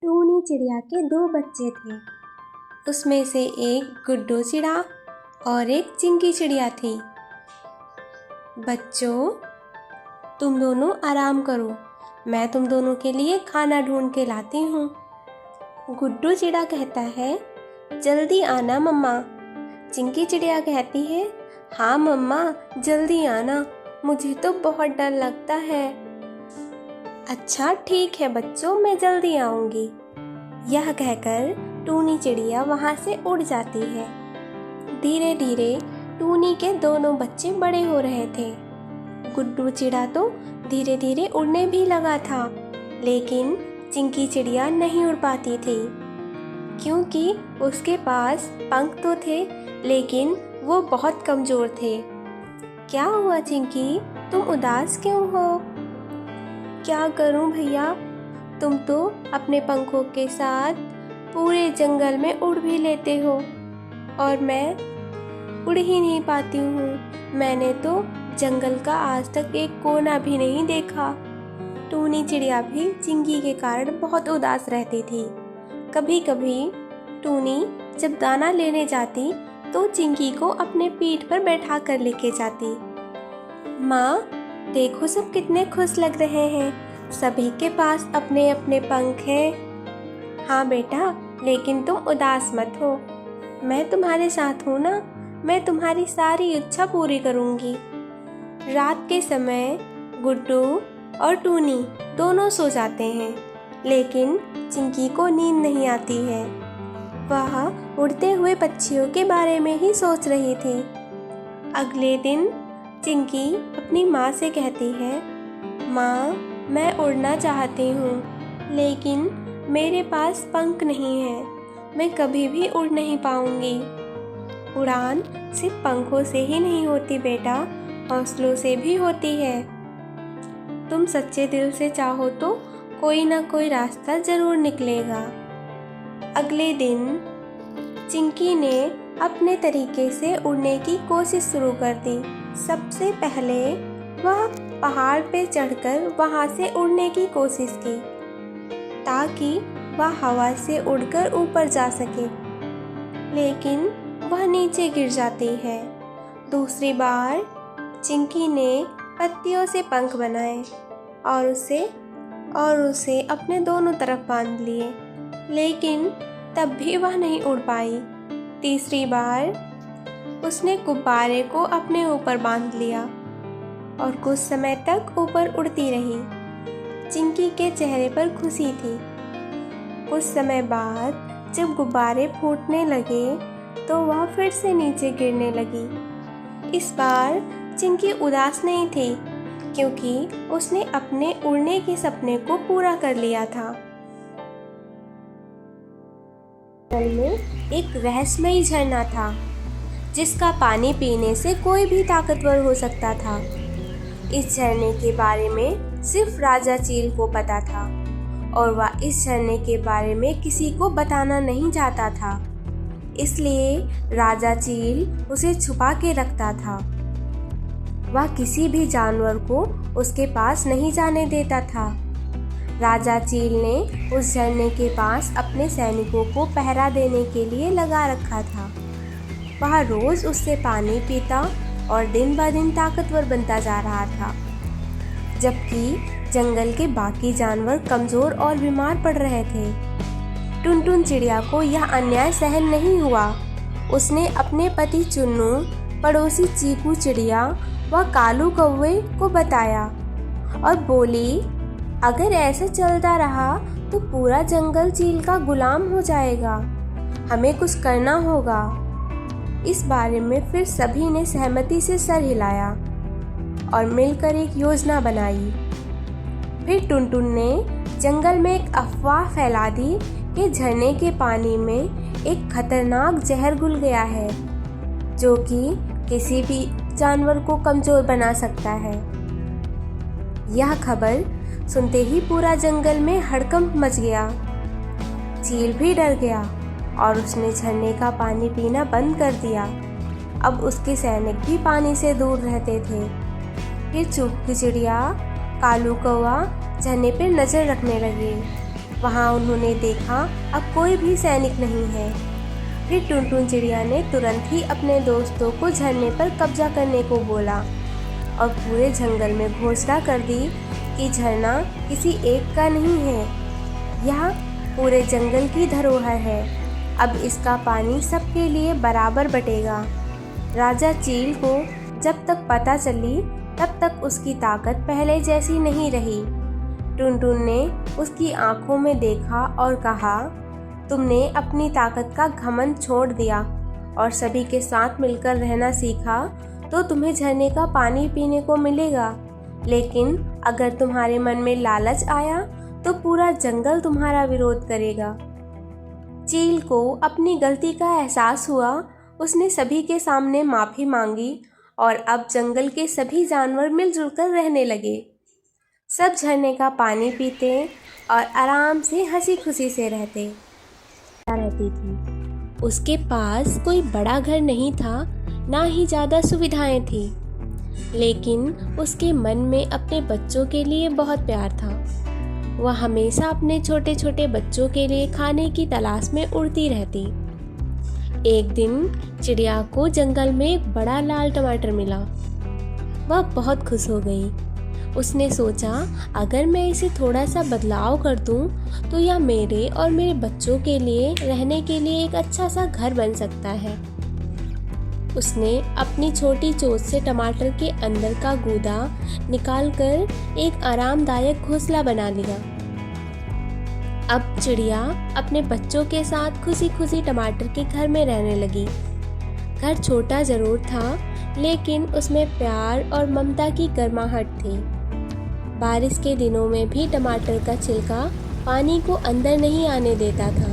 टूनी चिड़िया के दो बच्चे थे। उसमें से एक गुड्डू चिड़ा और एक चिंकी चिड़िया थी। बच्चों, तुम दोनों आराम करो, मैं तुम दोनों के लिए खाना ढूंढ के लाती हूँ। गुड्डू चिड़ा कहता है, जल्दी आना मम्मा। चिंकी चिड़िया कहती है, हाँ मम्मा, जल्दी आना, मुझे तो बहुत डर लगता है। अच्छा ठीक है बच्चों, मैं जल्दी आऊँगी। यह कहकर टूनी चिड़िया वहाँ से उड़ जाती है। धीरे धीरे टूनी के दोनों बच्चे बड़े हो रहे थे। गुड्डू चिड़ा तो धीरे धीरे उड़ने भी लगा था, लेकिन चिंकी चिड़िया नहीं उड़ पाती थी, क्योंकि उसके पास पंख तो थे लेकिन वो बहुत कमज़ोर थे। क्या हुआ चिंकी, तुम उदास क्यों हो? क्या करूं भैया, तुम तो अपने पंखों के साथ पूरे जंगल में उड़ भी लेते हो और मैं उड़ ही नहीं पाती हूँ। मैंने तो जंगल का आज तक एक कोना भी नहीं देखा। टूनी चिड़िया भी चिंकी के कारण बहुत उदास रहती थी। कभी कभी टूनी जब दाना लेने जाती तो चिंकी को अपने पीठ पर बैठा कर लेके जाती। माँ, देखो सब कितने खुश लग रहे हैं, सभी के पास अपने अपने पंख हैं। हाँ बेटा, लेकिन तुम उदास मत हो, मैं तुम्हारे साथ हूँ ना, मैं तुम्हारी सारी इच्छा पूरी करूँगी। रात के समय गुड्डू और टूनी दोनों सो जाते हैं, लेकिन चिंकी को नींद नहीं आती है। वह उड़ते हुए पक्षियों के बारे में ही सोच रही थी। अगले दिन चिंकी अपनी माँ से कहती है, माँ, मैं उड़ना चाहती हूँ, लेकिन मेरे पास पंख नहीं है, मैं कभी भी उड़ नहीं पाऊँगी। उड़ान सिर्फ पंखों से ही नहीं होती बेटा, हौसलों से भी होती है। तुम सच्चे दिल से चाहो तो कोई ना कोई रास्ता ज़रूर निकलेगा। अगले दिन चिंकी ने अपने तरीके से उड़ने की कोशिश शुरू कर दी। सबसे पहले वह पहाड़ पे चढ़कर वहाँ से उड़ने की कोशिश की, ताकि वह हवा से उड़कर ऊपर जा सके, लेकिन वह नीचे गिर जाती है। दूसरी बार चिंकी ने पत्तियों से पंख बनाए और उसे अपने दोनों तरफ बांध लिए, लेकिन तब भी वह नहीं उड़ पाई। तीसरी बार उसने गुब्बारे को अपने ऊपर बांध लिया और कुछ समय तक ऊपर उड़ती रही। चिंकी के चेहरे पर खुशी थी। कुछ समय बाद जब गुब्बारे फूटने लगे तो वह फिर से नीचे गिरने लगी। इस बार चिंकी उदास नहीं थी, क्योंकि उसने अपने उड़ने के सपने को पूरा कर लिया था। जंगल में एक रहस्यमयी झरना था, जिसका पानी पीने से कोई भी ताकतवर हो सकता था। इस झरने के बारे में सिर्फ राजा चील को पता था, और वह इस झरने के बारे में किसी को बताना नहीं चाहता था। इसलिए राजा चील उसे छुपा के रखता था। वह किसी भी जानवर को उसके पास नहीं जाने देता था। राजा चील ने उस झरने के पास अपने सैनिकों को पहरा देने के लिए लगा रखा था। वह रोज उससे पानी पीता और दिन ब दिन ताकतवर बनता जा रहा था, जबकि जंगल के बाकी जानवर कमज़ोर और बीमार पड़ रहे थे। टुनटुन चिड़िया को यह अन्याय सहन नहीं हुआ। उसने अपने पति चुन्नू, पड़ोसी चीकू चिड़िया व कालू कौवे को बताया और बोली, अगर ऐसा चलता रहा तो पूरा जंगल चील का गुलाम हो जाएगा, हमें कुछ करना होगा। इस बारे में फिर सभी ने सहमति से सर हिलाया और मिलकर एक योजना बनाई। फिर टुनटुन ने जंगल में एक अफवाह फैला दी कि झरने के पानी में एक खतरनाक जहर घुल गया है, जो कि किसी भी जानवर को कमज़ोर बना सकता है। यह खबर सुनते ही पूरा जंगल में हड़कंप मच गया। चील भी डर गया और उसने झरने का पानी पीना बंद कर दिया। अब उसके सैनिक भी पानी से दूर रहते थे। फिर चीकू चिड़िया, कालू कौवा झरने पर नज़र रखने लगे। वहाँ उन्होंने देखा अब कोई भी सैनिक नहीं है। फिर टुनटुन चिड़िया ने तुरंत ही अपने दोस्तों को झरने पर कब्जा करने को बोला और पूरे जंगल में घोषणा कर दी कि झरना किसी एक का नहीं है, यह पूरे जंगल की धरोहर है। अब इसका पानी सबके लिए बराबर बटेगा। राजा चील को जब तक पता चली तब तक उसकी ताकत पहले जैसी नहीं रही। टुनटुन ने उसकी आंखों में देखा और कहा, तुमने अपनी ताकत का घमंड छोड़ दिया और सभी के साथ मिलकर रहना सीखा तो तुम्हें झरने का पानी पीने को मिलेगा, लेकिन अगर तुम्हारे मन में लालच आया तो पूरा जंगल तुम्हारा विरोध करेगा। चील को अपनी गलती का एहसास हुआ। उसने सभी के सामने माफ़ी मांगी और अब जंगल के सभी जानवर मिलजुल कर रहने लगे। सब झरने का पानी पीते और आराम से हंसी खुशी से रहती थी। उसके पास कोई बड़ा घर नहीं था, ना ही ज़्यादा सुविधाएं थी, लेकिन उसके मन में अपने बच्चों के लिए बहुत प्यार था। वह हमेशा अपने छोटे छोटे बच्चों के लिए खाने की तलाश में उड़ती रहती। एक दिन चिड़िया को जंगल में एक बड़ा लाल टमाटर मिला। वह बहुत खुश हो गई। उसने सोचा, अगर मैं इसे थोड़ा सा बदलाव कर दूं, तो यह मेरे और मेरे बच्चों के लिए रहने के लिए एक अच्छा सा घर बन सकता है। उसने अपनी छोटी चोंच से टमाटर के अंदर का गूदा निकालकर एक आरामदायक घोंसला बना लिया। अब चिड़िया अपने बच्चों के साथ खुशी खुशी टमाटर के घर में रहने लगी। घर छोटा जरूर था, लेकिन उसमें प्यार और ममता की गर्माहट थी। बारिश के दिनों में भी टमाटर का छिलका पानी को अंदर नहीं आने देता था,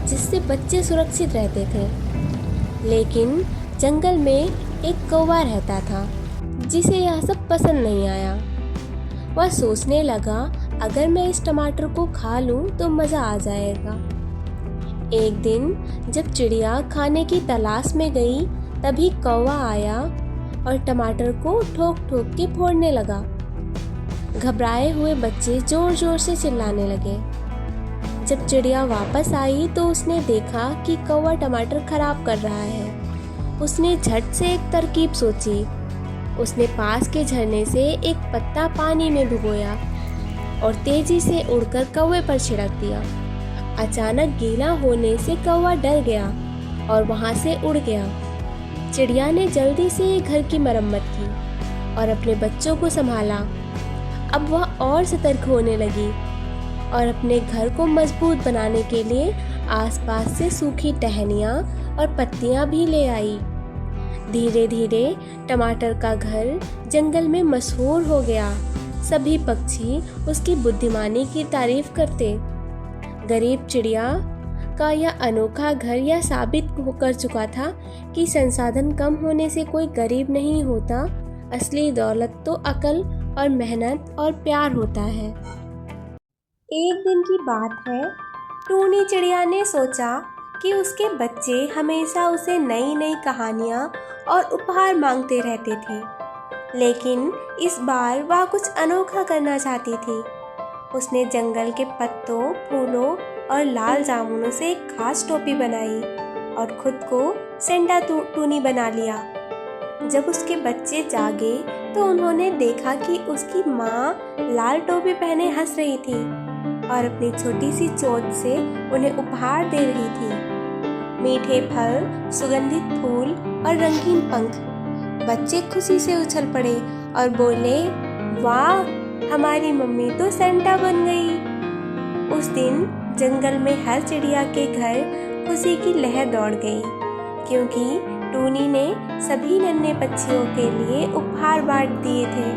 जिससे बच्चे सुरक्षित रहते थे। लेकिन जंगल में एक कौवा रहता था, जिसे यह सब पसंद नहीं आया। वह सोचने लगा, अगर मैं इस टमाटर को खा लूं तो मज़ा आ जाएगा। एक दिन जब चिड़िया खाने की तलाश में गई, तभी कौवा आया और टमाटर को ठोक ठोक के फोड़ने लगा। घबराए हुए बच्चे जोर जोर से चिल्लाने लगे। जब चिड़िया वापस आई तो उसने देखा कि कौवा टमाटर खराब कर रहा है। उसने झट से एक तरकीब सोची। उसने पास के झरने से एक पत्ता पानी में भिगोया और तेजी से उड़कर कौवे पर छिड़क दिया। अचानक गीला होने से कौवा डर गया और वहां से उड़ गया। चिड़िया ने जल्दी से घर की मरम्मत की और अपने बच्चों को संभाला। अब वह और सतर्क होने लगी और अपने घर को मजबूत बनाने के लिए आसपास से सूखी टहनियाँ और पत्तियाँ भी ले आई। धीरे धीरे टमाटर का घर जंगल में मशहूर हो गया। सभी पक्षी उसकी बुद्धिमानी की तारीफ करते। गरीब चिड़िया का यह अनोखा घर यह साबित कर चुका था कि संसाधन कम होने से कोई गरीब नहीं होता। असली दौलत तो अकल और मेहनत और प्यार होता है। एक दिन की बात है, टूनी चिड़िया ने सोचा कि उसके बच्चे हमेशा उसे नई नई कहानियाँ और उपहार मांगते रहते थे, लेकिन इस बार वह कुछ अनोखा करना चाहती थी। उसने जंगल के पत्तों, फूलों और लाल जामुनों से एक खास टोपी बनाई और खुद को सेंटा टूनी बना लिया। जब उसके बच्चे जागे तो उन्होंने देखा कि उसकी माँ लाल टोपी पहने हंस रही थी और अपनी छोटी सी चोंच से उन्हें उपहार दे रही थी। मीठे फल, सुगंधित फूल और रंगीन पंख। बच्चे खुशी से उछल पड़े और बोले, वाह, हमारी मम्मी तो सेंटा बन गई। उस दिन जंगल में हर चिड़िया के घर खुशी की लहर दौड़ गई, क्योंकि टूनी ने सभी नन्हे पक्षियों के लिए उपहार बांट दिए थे।